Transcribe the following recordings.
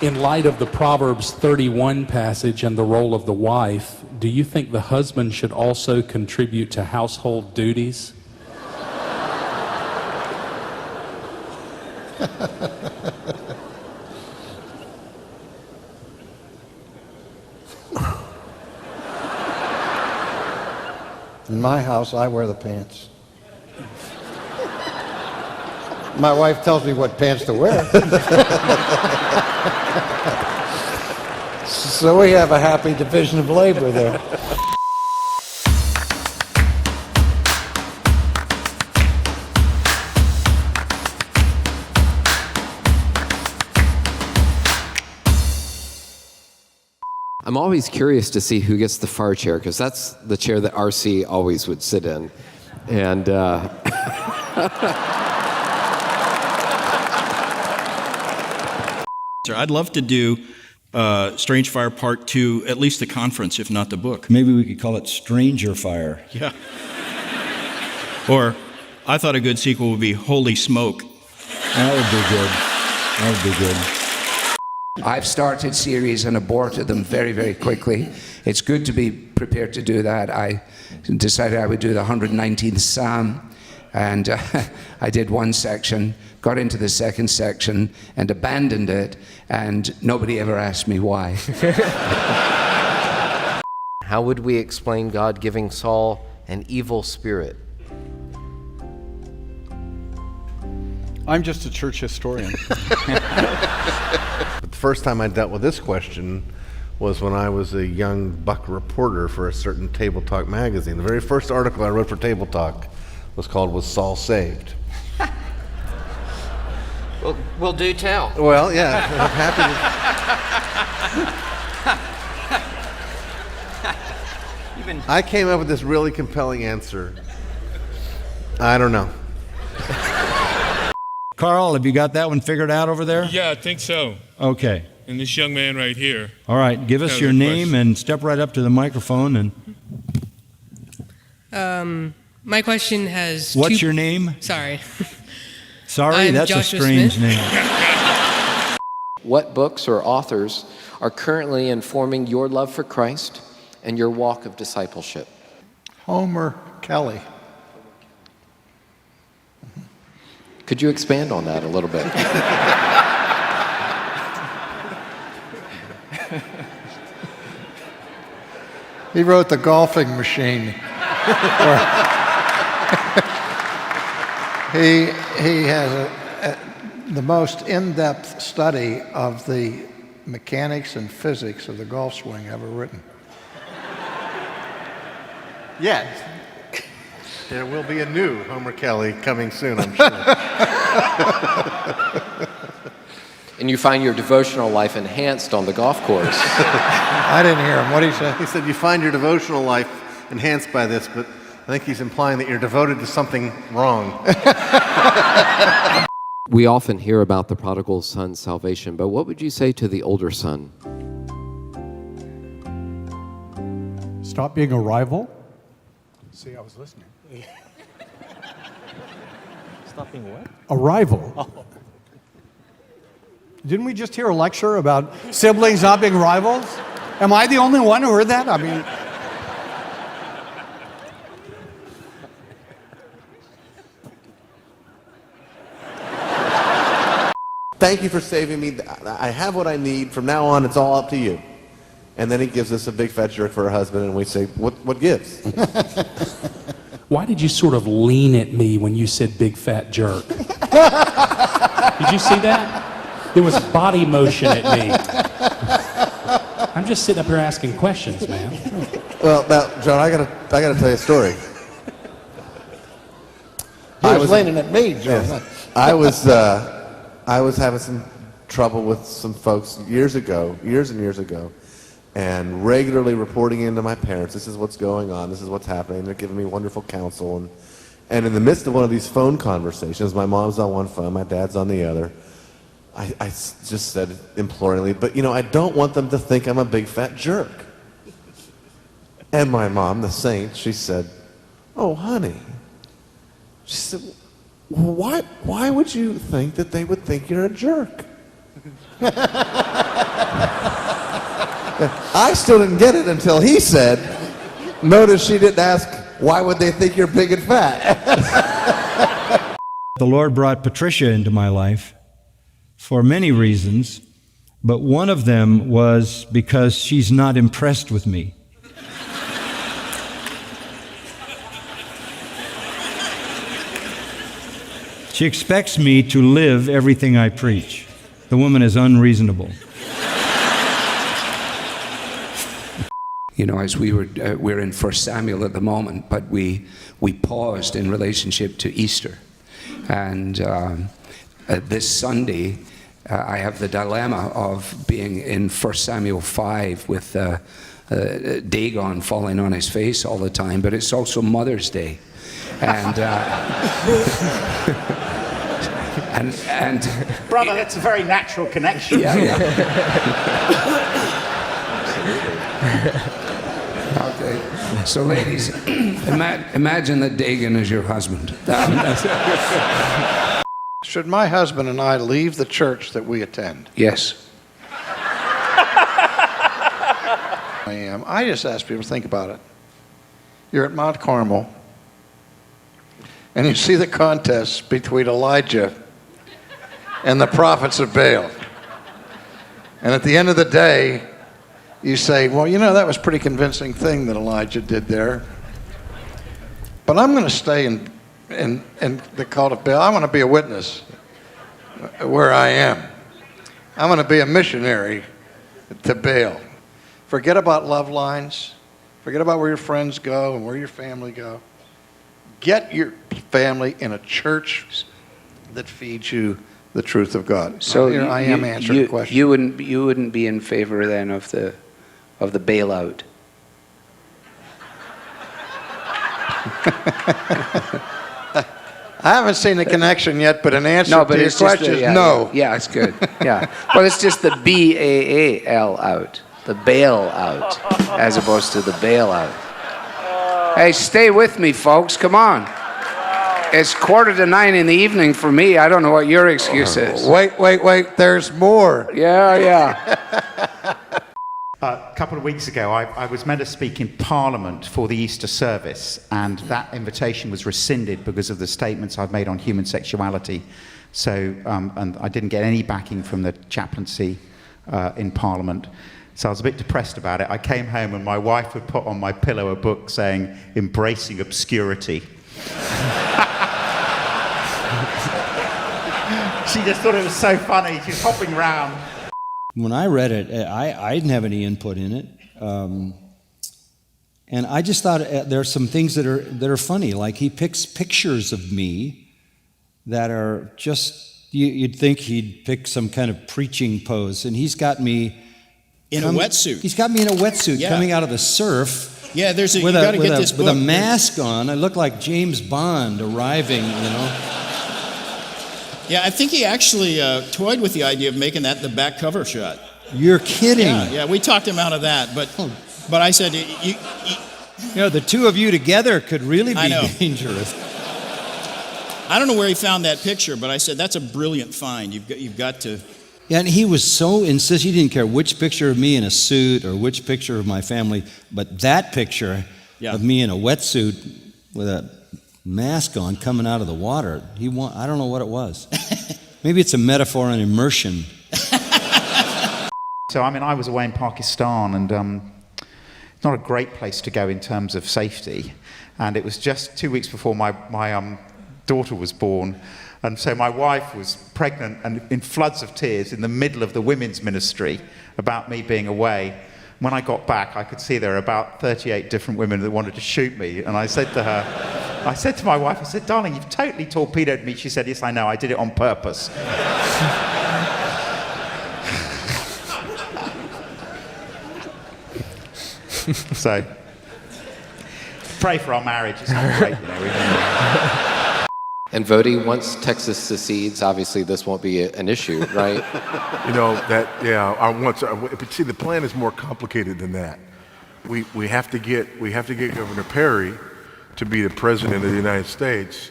In light of the Proverbs 31 passage and the role of the wife, do you think the husband should also contribute to household duties? In my house, I wear the pants. My wife tells me what pants to wear. So we have a happy division of labor there. I'm always curious to see who gets the far chair, because that's the chair that RC always would sit in. And I'd love to do Strange Fire Part 2, at least the conference, if not the book. Maybe we could call it Stranger Fire. Yeah. Or I thought a good sequel would be Holy Smoke. That would be good. That would be good. I've started series and aborted them very, very quickly. It's good to be prepared to do that. I decided I would do the 119th Psalm, and I did one section, got into the second section, and abandoned it, and nobody ever asked me why. how would we explain God giving Saul an evil spirit? I'm just a church historian. But the first time I dealt with this question was when I was a young buck reporter for a certain Table Talk magazine. The very first article I wrote for Table Talk was called "Was Saul Saved?" Well, do tell. Well, yeah, I'm happy to. I came up with this really compelling answer. I don't know. Carl, have you got that one figured out over there? Yeah, I think so. Okay. And this young man right here. All right, give us your name and step right up to the microphone. And my question has What's your name? Sorry. Sorry, I'm that's Joshua a strange Smith. name. What books or authors are currently informing your love for Christ and your walk of discipleship? Homer Kelly. Could you expand on that a little bit? He wrote The Golfing Machine. He has the most in-depth study of the mechanics and physics of the golf swing ever written. Yet, there will be a new Homer Kelly coming soon, I'm sure. And you find your devotional life enhanced on the golf course. I didn't hear him. What did he say? He said you find your devotional life enhanced by this, but I think he's implying that you're devoted to something wrong. We often hear about the prodigal son's salvation, but what would you say to the older son? Stop being a rival. See, I was listening. Stop being what? A rival. Oh. Didn't we just hear a lecture about siblings not being rivals? Am I the only one who heard that? I mean... Thank you for saving me. I have what I need. From now on, it's all up to you. And then he gives us a big fat jerk for a husband, and we say, what gives? Why did you sort of lean at me when you said big fat jerk? Did you see that? There was body motion at me. I'm just sitting up here asking questions, man. Well, now, John, I gotta tell you a story. He was leaning at me, John. Yes, I was having some trouble with some folks years and years ago, and regularly reporting into my parents, this is what's going on, this is what's happening. They're giving me wonderful counsel. And in the midst of one of these phone conversations, my mom's on one phone, my dad's on the other, I just said imploringly, but I don't want them to think I'm a big fat jerk. And my mom, the saint, she said, oh, honey. She said, why would you think that they would think you're a jerk? I still didn't get it until he said, notice she didn't ask, why would they think you're big and fat? The Lord brought Patricia into my life for many reasons, but one of them was because she's not impressed with me. She expects me to live everything I preach. The woman is unreasonable. You know, as we're in 1 Samuel at the moment, but we paused in relationship to Easter. And this Sunday, I have the dilemma of being in 1 Samuel 5 with Dagon falling on his face all the time, but it's also Mother's Day. And and brother, that's a very natural connection. Yeah. Okay. So, ladies, imagine that Dagon is your husband. Should my husband and I leave the church that we attend? Yes. I am. I just ask people to think about it. You're at Mount Carmel, and you see the contest between Elijah and the prophets of Baal. And at the end of the day, you say, well, you know, that was a pretty convincing thing that Elijah did there. But I'm going to stay in the cult of Baal. I want to be a witness where I am. I'm going to be a missionary to Baal. Forget about love lines. Forget about where your friends go and where your family go. Get your family in a church that feeds you the truth of God. So here I am answering the question. You wouldn't be in favor then of the bailout. I haven't seen the connection yet, but an answer to your question is no. Yeah, it's good. Yeah. Well, it's just the B-A-A-L out. The bail out, as opposed to the bailout. Hey, stay with me, folks. Come on. It's 8:45 in the evening for me. I don't know what your excuse is. Wait. There's more. Yeah. A couple of weeks ago, I was meant to speak in Parliament for the Easter service, and that invitation was rescinded because of the statements I've made on human sexuality. So, and I didn't get any backing from the chaplaincy in Parliament. So I was a bit depressed about it. I came home and my wife had put on my pillow a book saying, Embracing Obscurity. She just thought it was so funny. She's hopping around. When I read it, I didn't have any input in it. And I just thought there are some things that are funny. Like he picks pictures of me that are just, you'd think he'd pick some kind of preaching pose. And he's got me in a wetsuit. He's got me in a wetsuit coming out of the surf. Yeah, you got to get this book. With a mask on. I look like James Bond arriving, you know. Yeah, I think he actually toyed with the idea of making that the back cover shot. You're kidding. Yeah, we talked him out of that, but I said, you know, the two of you together could really be dangerous. I don't know where he found that picture, but I said, that's a brilliant find. You've got to. Yeah, and he was so insistent. He didn't care which picture of me in a suit or which picture of my family, but that picture of me in a wetsuit with a mask on coming out of the water. I don't know what it was. Maybe it's a metaphor on immersion. So, I mean, I was away in Pakistan, and it's not a great place to go in terms of safety. And it was just 2 weeks before my daughter was born. And so my wife was pregnant and in floods of tears in the middle of the women's ministry about me being away. When I got back, I could see there were about 38 different women that wanted to shoot me. And I said to her, I said to my wife, I said, darling, you've totally torpedoed me. She said, yes, I know, I did it on purpose. So, pray for our marriage. It's not great, you know. And Vody, once Texas secedes, obviously this won't be an issue, right? You know, but see, the plan is more complicated than that. We have to get Governor Perry to be the president of the United States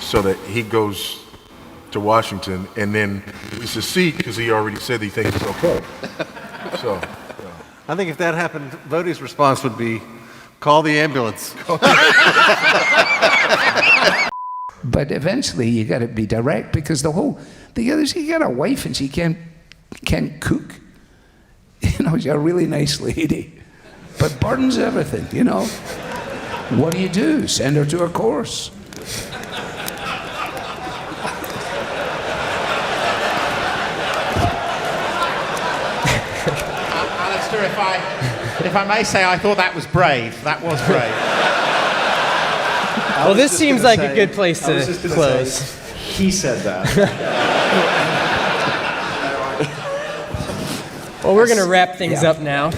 so that he goes to Washington, and then we secede because he already said he thinks it's okay. So, I think if that happened, Voddie's response would be, call the ambulance. But eventually you got to be direct, because the other, she got a wife and she can't cook. You know, she's a really nice lady, but burns everything, you know. What do? Send her to a course. Alistair, if I may say, I thought that was brave. That was brave. Well, this seems like a good place to close. He said that. Well, we're going to wrap things up now.